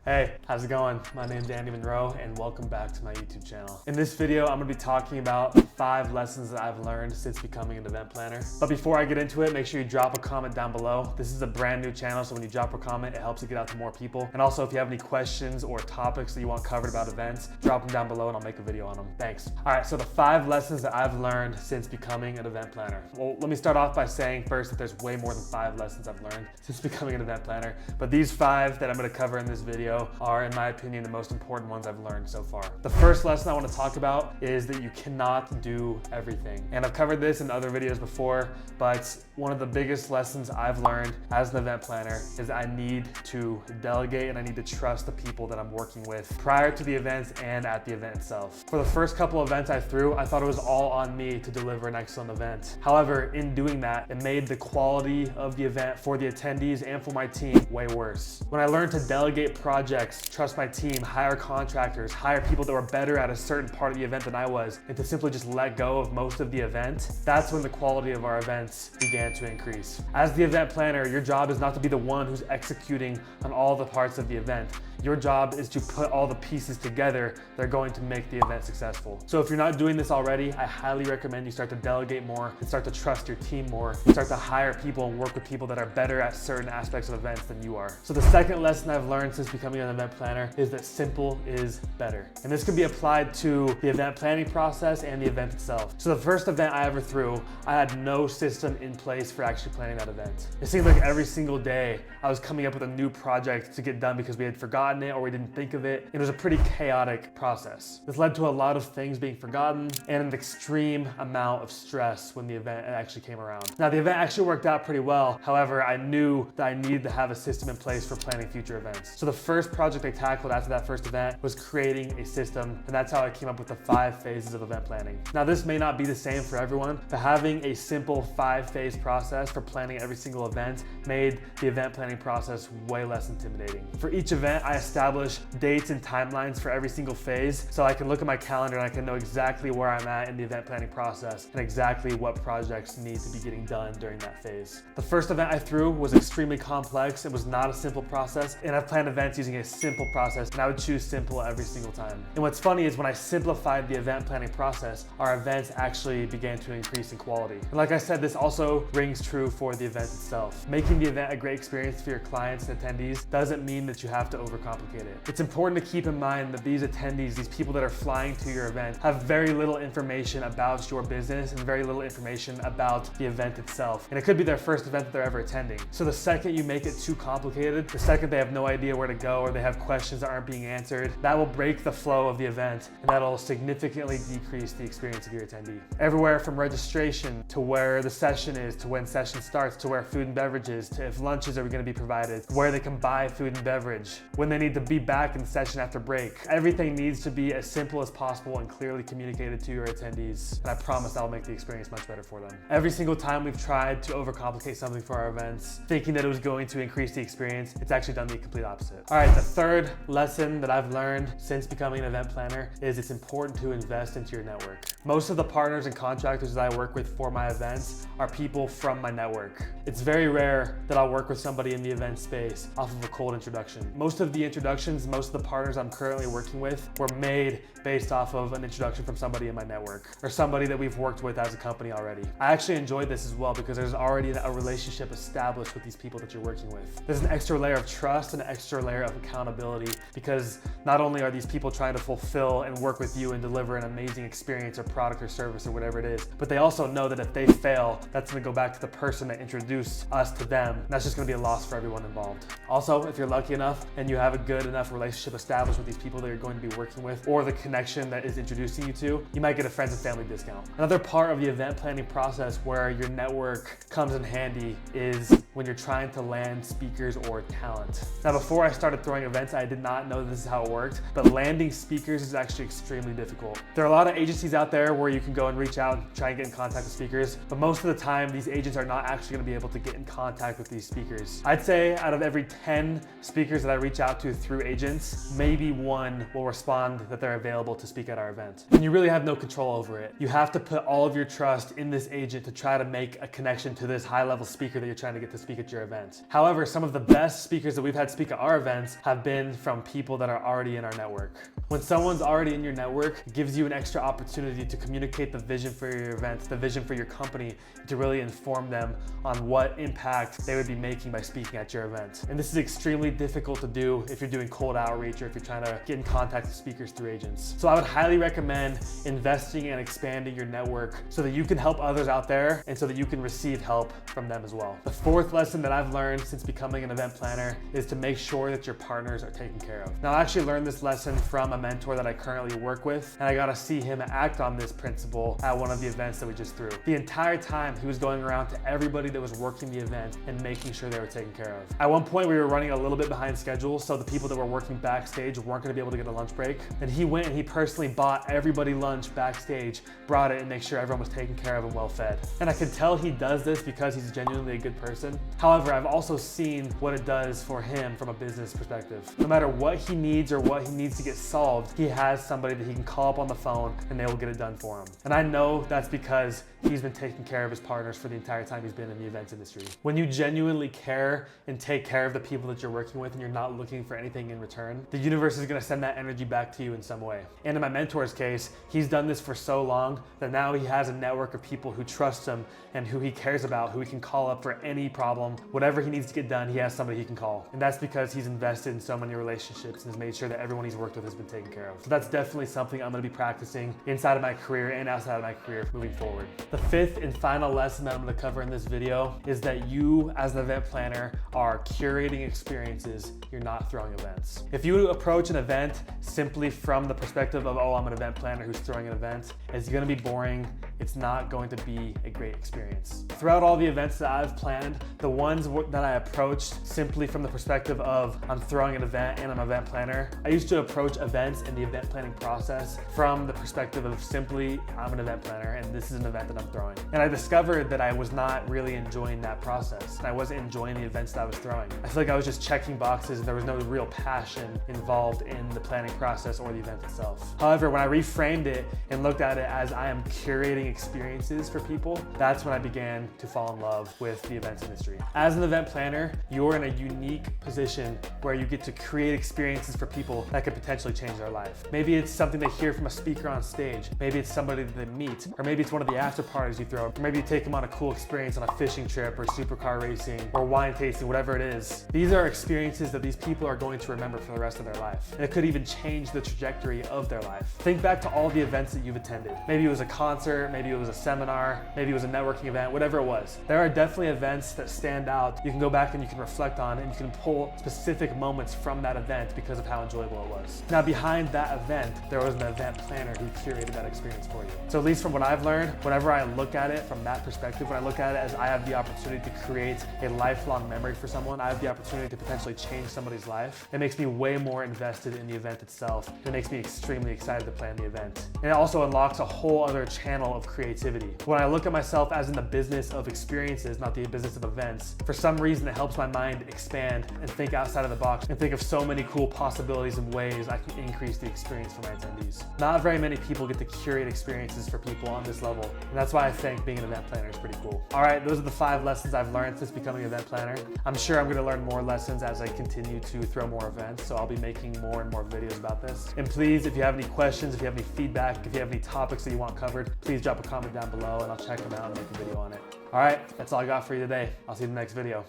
Hey, how's it going? My name's Andy Monroe and welcome back to my YouTube channel. In this video, I'm gonna be talking about 5 lessons that I've learned since becoming an event planner. But before I get into it, make sure you drop a comment down below. This is a brand new channel, so when you drop a comment, it helps it get out to more people. And also, if you have any questions or topics that you want covered about events, drop them down below and I'll make a video on them. Thanks. All right, so the 5 lessons that I've learned since becoming an event planner. Well, let me start off by saying first that there's way more than 5 lessons I've learned since becoming an event planner. But these 5 that I'm gonna cover in this video are, in my opinion, the most important ones I've learned so far. The first lesson I want to talk about is that you cannot do everything. And I've covered this in other videos before, but one of the biggest lessons I've learned as an event planner is I need to delegate and I need to trust the people that I'm working with prior to the events and at the event itself. For the first couple events I threw, I thought it was all on me to deliver an excellent event. However, in doing that, it made the quality of the event for the attendees and for my team way worse. When I learned to delegate projects, trust my team, hire contractors, hire people that were better at a certain part of the event than I was, and to simply just let go of most of the event, that's when the quality of our events began to increase. As the event planner, your job is not to be the one who's executing on all the parts of the event. Your job is to put all the pieces together that are going to make the event successful. So if you're not doing this already, I highly recommend you start to delegate more and start to trust your team more and start to hire people and work with people that are better at certain aspects of events than you are. So the second lesson I've learned since becoming an event planner is that simple is better. And this can be applied to the event planning process and the event itself. So the first event I ever threw, I had no system in place for actually planning that event. It seemed like every single day I was coming up with a new project to get done because we had forgotten it or we didn't think of it. It was a pretty chaotic process. This led to a lot of things being forgotten and an extreme amount of stress when the event actually came around. Now the event actually worked out pretty well. However, I knew that I needed to have a system in place for planning future events. So the first project I tackled after that first event was creating a system, and that's how I came up with the 5 phases of event planning. Now this may not be the same for everyone, but having a simple 5-phase process for planning every single event made the event planning process way less intimidating. For each event, I established dates and timelines for every single phase so I can look at my calendar and I can know exactly where I'm at in the event planning process and exactly what projects need to be getting done during that phase. The first event I threw was extremely complex. It was not a simple process, and I've planned events using a simple process, and I would choose simple every single time. And what's funny is when I simplified the event planning process, our events actually began to increase in quality. And like I said, this also rings true for the event itself. Making the event a great experience for your clients and attendees doesn't mean that you have to overcomplicate it. It's important to keep in mind that these attendees, these people that are flying to your event, have very little information about your business and very little information about the event itself. And it could be their first event that they're ever attending. So the second you make it too complicated, the second they have no idea where to go or they have questions that aren't being answered, that will break the flow of the event and that'll significantly decrease the experience of your attendee. Everywhere from registration to where the session is, to when session starts, to where food and beverages, to if lunches are going to be provided, where they can buy food and beverage, when they need to be back in the session after break. Everything needs to be as simple as possible and clearly communicated to your attendees, and I promise that'll make the experience much better for them. Every single time we've tried to overcomplicate something for our events, thinking that it was going to increase the experience, it's actually done the complete opposite. All right, the third lesson that I've learned since becoming an event planner is it's important to invest into your network. Most of the partners and contractors that I work with for my events are people from my network. It's very rare that I'll work with somebody in the event space off of a cold introduction. Most of the introductions, most of the partners I'm currently working with were made based off of an introduction from somebody in my network or somebody that we've worked with as a company already. I actually enjoyed this as well because there's already a relationship established with these people that you're working with. There's an extra layer of trust and an extra layer of accountability because not only are these people trying to fulfill and work with you and deliver an amazing experience or product or service or whatever it is, but they also know that if they fail, that's going to go back to the person that introduced us to them. And that's just going to be a loss for everyone involved. Also, if you're lucky enough and you have a good enough relationship established with these people that you're going to be working with or the connection that is introducing you to, you might get a friends and family discount. Another part of the event planning process where your network comes in handy is when you're trying to land speakers or talent. Now, before I started throwing events, I did not know this is how it worked, but landing speakers is actually extremely difficult. There are a lot of agencies out there there where you can go and reach out and try and get in contact with speakers, but most of the time, these agents are not actually gonna be able to get in contact with these speakers. I'd say out of every 10 speakers that I reach out to through agents, maybe one will respond that they're available to speak at our event. And you really have no control over it. You have to put all of your trust in this agent to try to make a connection to this high-level speaker that you're trying to get to speak at your event. However, some of the best speakers that we've had speak at our events have been from people that are already in our network. When someone's already in your network, it gives you an extra opportunity to communicate the vision for your event, the vision for your company, to really inform them on what impact they would be making by speaking at your event. And this is extremely difficult to do if you're doing cold outreach or if you're trying to get in contact with speakers through agents. So I would highly recommend investing and expanding your network so that you can help others out there and so that you can receive help from them as well. The fourth lesson that I've learned since becoming an event planner is to make sure that your partners are taken care of. Now, I actually learned this lesson from a mentor that I currently work with, and I got to see him act on this principle at one of the events that we just threw. The entire time he was going around to everybody that was working the event and making sure they were taken care of. At one point we were running a little bit behind schedule, so the people that were working backstage weren't going to be able to get a lunch break. And he went and he personally bought everybody lunch backstage, brought it, and make sure everyone was taken care of and well fed. And I can tell he does this because he's genuinely a good person. However, I've also seen what it does for him from a business perspective. No matter what he needs or what he needs to get solved, he has somebody that he can call up on the phone and they will get it done for him. And I know that's because he's been taking care of his partners for the entire time he's been in the events industry. When you genuinely care and take care of the people that you're working with and you're not looking for anything in return, the universe is gonna send that energy back to you in some way. And in my mentor's case, he's done this for so long that now he has a network of people who trust him and who he cares about, who he can call up for any problem. Whatever he needs to get done, he has somebody he can call. And that's because he's invested in so many relationships and has made sure that everyone he's worked with has been taken care of. So that's definitely something I'm gonna be practicing inside of my career and outside of my career moving forward. The fifth and final lesson that I'm gonna cover in this video is that you as an event planner are curating experiences, you're not throwing events. If you approach an event simply from the perspective of, oh, I'm an event planner who's throwing an event, it's gonna be boring. It's not going to be a great experience. Throughout all the events that I've planned, the ones that I approached simply from the perspective of I'm throwing an event and I'm an event planner, I used to approach events and the event planning process from the perspective of simply I'm an event planner and this is an event that I'm throwing. And I discovered that I was not really enjoying that process. I wasn't enjoying the events that I was throwing. I feel like I was just checking boxes and there was no real passion involved in the planning process or the event itself. However, when I reframed it and looked at it as I am curating experiences for people, that's when I began to fall in love with the events industry. As an event planner, you're in a unique position where you get to create experiences for people that could potentially change their life. Maybe it's something they hear from a speaker on stage. Maybe it's somebody that they meet, or maybe it's one of the after parties you throw, or maybe you take them on a cool experience on a fishing trip or supercar racing or wine tasting, whatever it is. These are experiences that these people are going to remember for the rest of their life. And it could even change the trajectory of their life. Think back to all the events that you've attended. Maybe it was a concert, maybe it was a seminar, maybe it was a networking event, whatever it was. There are definitely events that stand out. You can go back and you can reflect on and you can pull specific moments from that event because of how enjoyable it was. Now behind that event, there was an event planner who curated that experience for you. So at least from what I've learned, whenever I look at it from that perspective, when I look at it as I have the opportunity to create a lifelong memory for someone, I have the opportunity to potentially change somebody's life, it makes me way more invested in the event itself. It makes me extremely excited to plan the event. And it also unlocks a whole other channel of creativity. When I look at myself as in the business of experiences, not the business of events, for some reason it helps my mind expand and think outside of the box and think of so many cool possibilities and ways I can increase the experience for my attendees. Not very many people get to curate experiences for people on this level, and that's why I think being an event planner is pretty cool. All right, those are the 5 lessons I've learned since becoming an event planner. I'm sure I'm going to learn more lessons as I continue to throw more events, so I'll be making more and more videos about this. And please, if you have any questions, if you have any feedback, if you have any topics that you want covered, please drop a comment down below and I'll check them out and make a video on it. All right, that's all I got for you today. I'll see you in the next video.